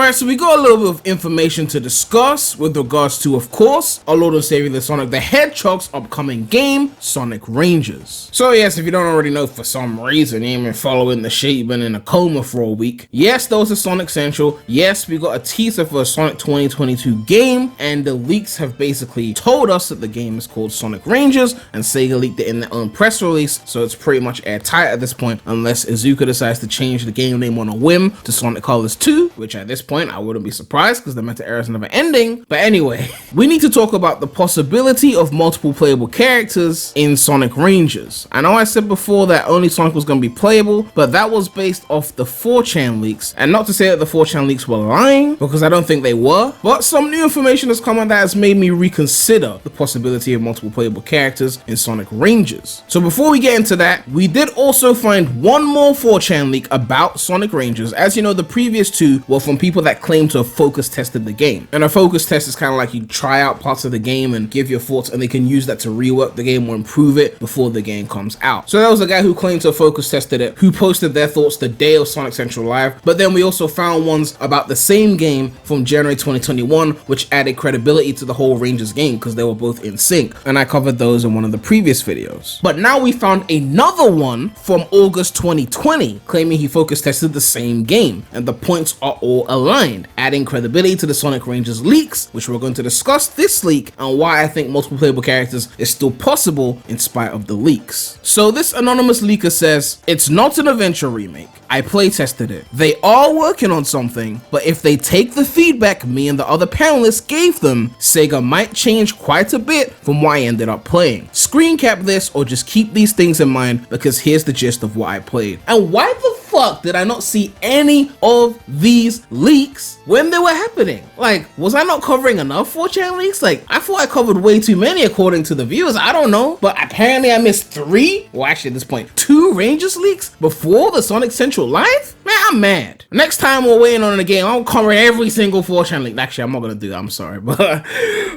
Alright, so we got a little bit of information to discuss with regards to, of course, our Lord and Savior the Sonic the Hedgehog's upcoming game, Sonic Rangers. So yes, if you don't already know, for some reason you ain't been following the shit, you've been in a coma for a week. Yes, there was a Sonic Central. Yes, we got a teaser for a Sonic 2022 game, and the leaks have basically told us that the game is called Sonic Rangers, and Sega leaked it in their own press release, so it's pretty much airtight at this point, unless Izuka decides to change the game name on a whim to Sonic Colors 2, which at this point I wouldn't be surprised because the meta era is never ending. But anyway, we need to talk about the possibility of multiple playable characters in Sonic Rangers. I know I said before that only Sonic was going to be playable, but that was based off the 4chan leaks, and not to say that the 4chan leaks were lying, because I don't think they were, but some new information has come on that has made me reconsider the possibility of multiple playable characters in Sonic Rangers. So before we get into that, we did also find one more 4chan leak about Sonic Rangers. As you know, the previous two were from people that claim to have focus tested the game, and a focus test is kind of like you try out parts of the game and give your thoughts, and they can use that to rework the game or improve it before the game comes out. So there was a guy who claimed to have focus tested it, who posted their thoughts the day of Sonic Central Live, but then we also found ones about the same game from January 2021, which added credibility to the whole Rangers game because they were both in sync, and I covered those in one of the previous videos. But now we found another one from August 2020 claiming he focus tested the same game, and the points are all aligned, adding credibility to the Sonic Rangers leaks, which we're going to discuss this leak and why I think multiple playable characters is still possible in spite of the leaks. So this anonymous leaker says, it's not an Adventure remake. I play tested it. They are working on something, but if they take the feedback me and the other panelists gave them, Sega might change quite a bit from what I ended up playing. Screen cap this or just keep these things in mind, because here's the gist of what I played. And why the fuck did I not see any of these leaks when they were happening? Like, was I not covering enough 4chan leaks? Like, I thought I covered way too many according to the viewers. I don't know, but apparently I missed 3, well actually at this point 2 Rangers leaks before the Sonic Central Live? Man, I'm mad. Next time we're waiting on the game, I'll cover every single 4chan leak. Actually, I'm not gonna do that, I'm sorry, but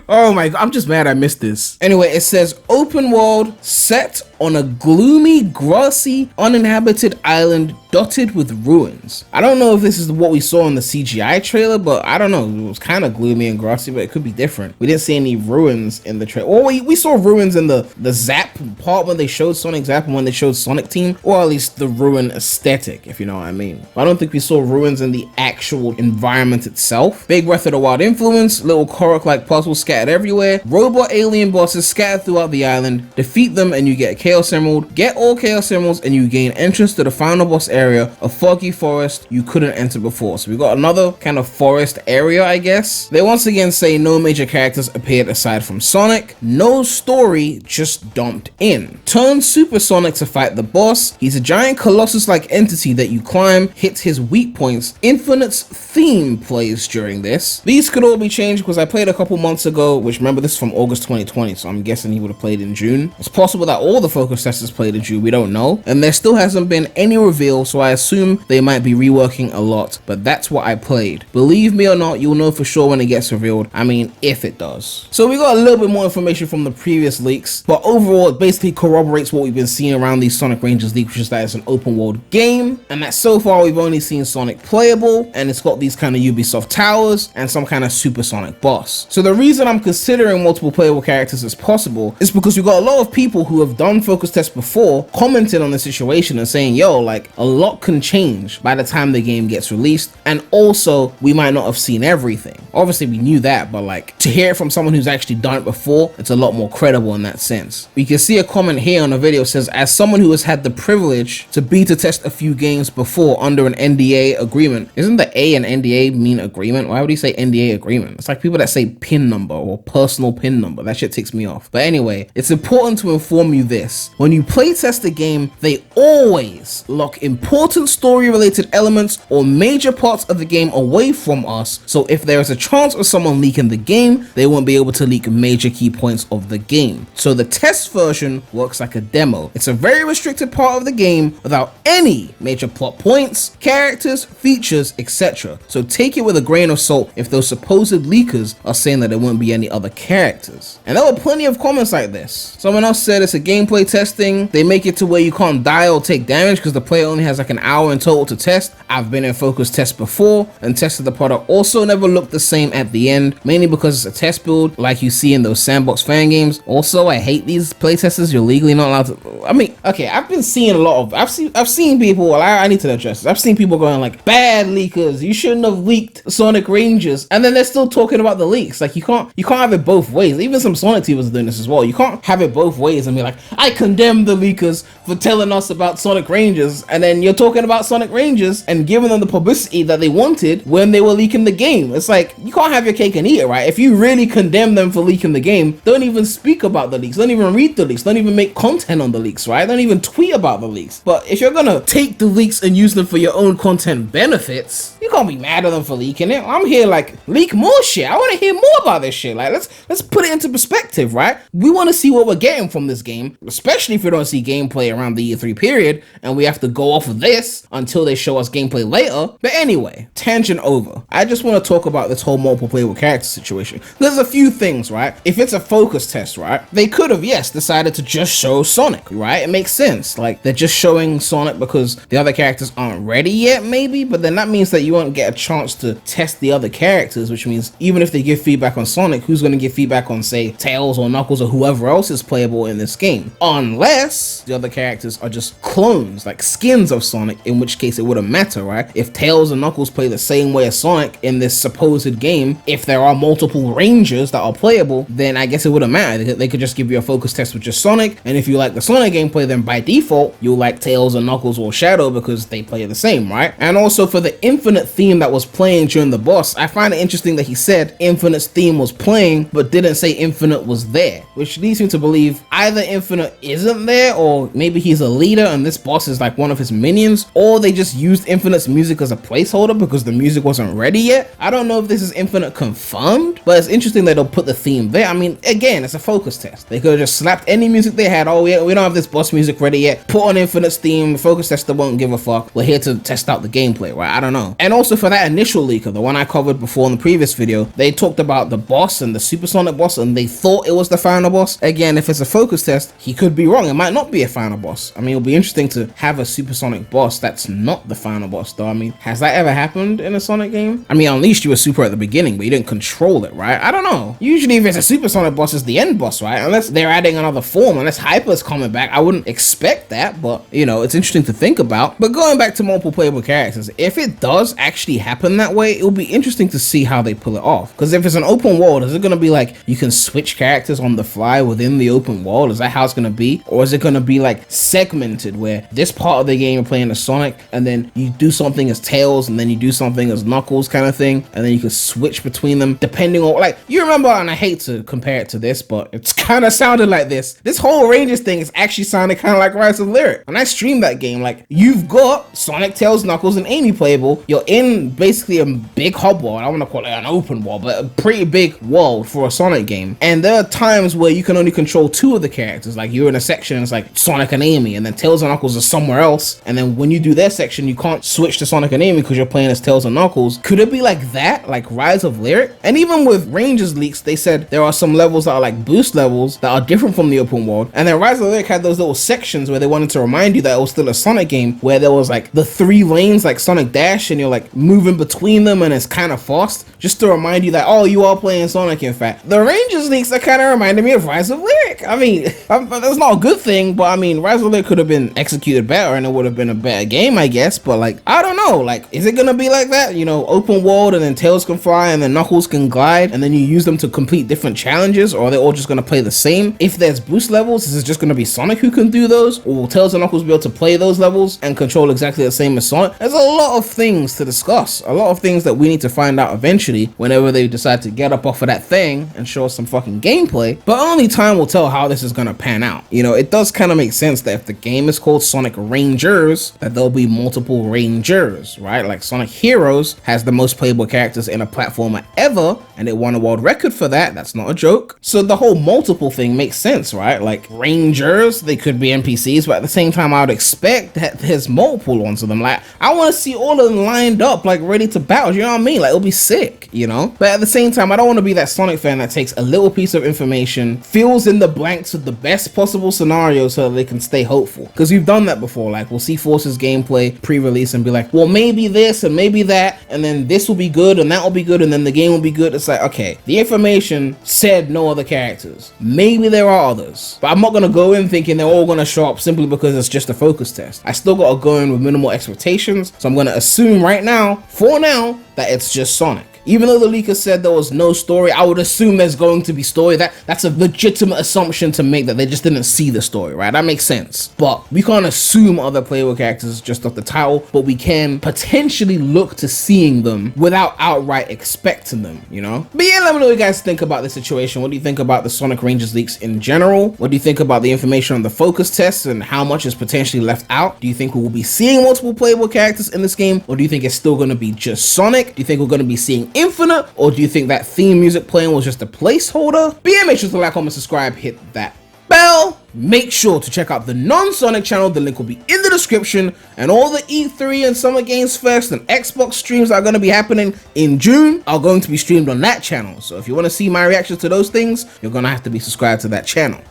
oh my god, I'm just mad I missed this. Anyway, it says open world set on a gloomy, grassy, uninhabited island dotted with ruins. I don't know if this is what we saw in the CGI trailer, but I don't know. It was kind of gloomy and grassy, but it could be different. We didn't see any ruins in the trailer. Or we saw ruins in the Zap part when they showed Sonic Zap and when they showed Sonic Team, or at least the ruin aesthetic, if you know what I mean. But I don't think we saw ruins in the actual environment itself. Big Breath of the Wild influence, little Korok-like puzzles scattered everywhere, robot alien bosses scattered throughout the island. Defeat them and you get a Chaos Emerald. Get all Chaos Emeralds and you gain entrance to the final boss area, a foggy forest you couldn't enter before. So we got another kind of forest area, I guess. They once again say no major characters appeared aside from Sonic. No story, just dumped in. Turn Super Sonic to fight the boss. He's a giant Colossus-like entity that you climb, hits his weak points. Infinite's theme plays during this. These could all be changed because I played a couple months ago, which remember this is from August 2020, so I'm guessing he would have played in June. It's possible that all the focus testers played in June, we don't know. And there still hasn't been any reveal, so I assume they might be reworking a lot, but that's what I played. Believe me or not, you'll know for sure when it gets revealed. I mean, if it does. So we got a little bit more information from the previous leaks, but overall it basically corroborates what we've been seeing around these Sonic Rangers leaks, which is that it's an open world game, and that so far we've only seen Sonic playable, and it's got these kind of Ubisoft towers and some kind of supersonic boss. So the reason I'm considering multiple playable characters as possible is because we've got a lot of people who have done focus tests before commenting on the situation and saying, yo, like, a lot can change by the time the game gets released, and also we might not have seen everything. Obviously we knew that, but like, to hear it from someone who's actually done it before, it's a lot more credible in that sense. We can see a comment here on the video says, as someone who has had the privilege to beta test a few games before under an NDA agreement. Isn't the A and NDA mean agreement? Why would he say NDA agreement? It's like people that say PIN number or personal PIN number. That shit ticks me off. But anyway, it's important to inform you this. When you playtest a game, they always lock important story related elements or major parts of the game away from us. So if there is a chance of someone leaking the game, they won't be able to leak major key points of the game. So the test version works like a demo. It's a very restricted part of the game without any major plot points, characters, features, etc. So take it with a grain of salt if those supposed leakers are saying that there won't be any other characters. And there were plenty of comments like this. Someone else said it's a gameplay playtesting, they make it to where you can't die or take damage because the player only has like an hour in total to test. I've been in focus tests before and tested the product, also never looked the same at the end, mainly because it's a test build like you see in those sandbox fan games. Also, I hate these playtesters. You're legally not allowed to, I mean, okay, I've been seeing a lot of, I've seen people, well, I need to address this. I've seen people going like, bad leakers, you shouldn't have leaked Sonic Rangers, and then they're still talking about the leaks. Like, you can't have it both ways. Even some Sonic teams are doing this as well. You can't have it both ways and be like, I condemn the leakers for telling us about Sonic Rangers, and then you're talking about Sonic Rangers and giving them the publicity that they wanted when they were leaking the game. It's like, you can't have your cake and eat it, right? If you really condemn them for leaking the game, don't even speak about the leaks, don't even read the leaks, don't even make content on the leaks, right? Don't even tweet about the leaks. But if you're gonna take the leaks and use them for your own content benefits, you can't be mad at them for leaking it. I'm here like, leak more shit. I want to hear more about this shit. Like, let's put it into perspective, right? We want to see what we're getting from this game, especially if we don't see gameplay around the E3 period and we have to go off of this until they show us gameplay later. But anyway, tangent over. I just want to talk about this whole multiple playable character situation. There's a few things, right? If it's a focus test, right, they could have, yes, decided to just show Sonic, right? It makes sense. Like, they're just showing Sonic because the other characters aren't ready yet, maybe, but then that means that you won't get a chance to test the other characters, which means even if they give feedback on Sonic, who's going to give feedback on, say, Tails or Knuckles or whoever else is playable in this game? Unless the other characters are just clones, like skins of Sonic, in which case it wouldn't matter, right? If Tails and Knuckles play the same way as Sonic in this supposed game, if there are multiple Rangers that are playable, then I guess it wouldn't matter. They could just give you a focus test with just Sonic, and if you like the Sonic gameplay, then by default, you'll like Tails and Knuckles or Shadow because they play the same, right? And also for the Infinite theme that was playing during the boss, I find it interesting that he said Infinite's theme was playing, but didn't say Infinite was there, which leads me to believe either Infinite isn't there, or maybe he's a leader and this boss is like one of his minions, or they just used Infinite's music as a placeholder because the music wasn't ready yet. I don't know if this is Infinite confirmed, but it's interesting that they'll put the theme there. I mean, again, it's a focus test. They could have just slapped any music they had. Oh yeah, we don't have this boss music ready yet. Put on Infinite's theme. Focus tester won't give a fuck. We're here to test out the gameplay, right? I don't know. And also for that initial leaker, the one I covered before in the previous video, they talked about the boss and the Supersonic boss, and they thought it was the final boss. Again, if it's a focus test, he could be wrong. It might not be a final boss. I mean, it'll be interesting to have a Supersonic boss that's not the final boss, though. I mean, has that ever happened in a Sonic game? I mean, Unleashed, you were super at the beginning, but you didn't control it, right? I don't know. Usually, if it's a Supersonic boss, it's the end boss, right? Unless they're adding another form, unless Hyper's coming back, I wouldn't expect that, but, you know, it's interesting to think about. But going back to multiple playable characters, if it does actually happen that way, it'll be interesting to see how they pull it off. Because if it's an open world, is it going to be like you can switch characters on the fly within the open world? Is that how it's going to be? Or is it going to be like segmented where this part of the game you're playing as Sonic, and then you do something as Tails, and then you do something as Knuckles kind of thing, and then you can switch between them depending on, like, you remember, and I hate to compare it to this, but it's kind of sounded like this whole Rangers thing is actually sounding kind of like Rise of Lyric. When I streamed that game, like, you've got Sonic, Tails, Knuckles, and Amy playable. You're in basically a big hub world. I want to call it an open world, but a pretty big world for a Sonic game. And there are times where you can only control two of the characters. Like, you're in a section and it's like Sonic and Amy, and then Tails and Knuckles are somewhere else. And then when you do their section, you can't switch to Sonic and Amy because you're playing as Tails and Knuckles. Could it be like that, like Rise of Lyric? And even with Rangers leaks, they said there are some levels that are like boost levels that are different from the open world. And then Rise of Lyric had those little sections where they wanted to remind you that it was still a Sonic game, where there was like the 3 lanes like Sonic Dash, and you're like moving between them and it's kind of fast, just to remind you that, oh, you are playing Sonic. In fact, the Rangers leaks are kind of reminded me of Rise of Lyric. I mean, that's not a good thing, but I mean, Rise of Lyric could have been executed better and it would have been a better game, I guess. But like, I don't know, like, is it gonna be like that? You know, open world and then Tails can fly and then Knuckles can glide and then you use them to complete different challenges, or are they all just gonna play the same? If there's boost levels, is it just gonna be Sonic who can do those, or will Tails and Knuckles be able to play those levels and control exactly the same as Sonic? There's a lot of things to discuss, a lot of things that we need to find out eventually whenever they decide to get up off of that thing and show us some fucking gameplay. But only time will tell how this is gonna pan out. You know, it does kind of make sense that if the game is called Sonic Rangers, that there'll be multiple Rangers, right? Like Sonic Heroes has the most playable characters in a platformer ever, and it won a world record for that. That's not a joke. So the whole multiple thing makes sense, right? Like Rangers, they could be NPCs, but at the same time, I would expect that there's multiple ones of them. Like, I want to see all of them lined up, like ready to battle. You know what I mean? Like, it'll be sick, you know? But at the same time, I don't want to be that Sonic fan that takes a little piece of information, fills in the blanks with the best possible possible scenarios so that they can stay hopeful. Because we've done that before. Like, we'll see Force's gameplay pre-release and be like, well, maybe this and maybe that, and then this will be good and that will be good, and then the game will be good. It's like, okay, the information said no other characters. Maybe there are others, but I'm not gonna go in thinking they're all gonna show up simply because it's just a focus test. I still gotta go in with minimal expectations, so I'm gonna assume right now, for now, that it's just Sonic. Even though the leaker said there was no story, I would assume there's going to be story. That's a legitimate assumption to make, that they just didn't see the story, right? That makes sense. But we can't assume other playable characters just off the title, but we can potentially look to seeing them without outright expecting them, you know? But yeah, let me know what you guys think about this situation. What do you think about the Sonic Rangers leaks in general? What do you think about the information on the focus tests and how much is potentially left out? Do you think we will be seeing multiple playable characters in this game, or do you think it's still going to be just Sonic? Do you think we're going to be seeing Infinite, or do you think that theme music playing was just a placeholder? But yeah, make sure to like, comment, subscribe, hit that bell. Make sure to check out the non-Sonic channel. The link will be in the description, and all the E3 and Summer Games Fest and Xbox streams that are going to be happening in June are going to be streamed on that channel. So if you want to see my reactions to those things, you're going to have to be subscribed to that channel.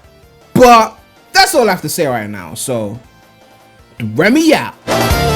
But that's all I have to say right now. So Premy out.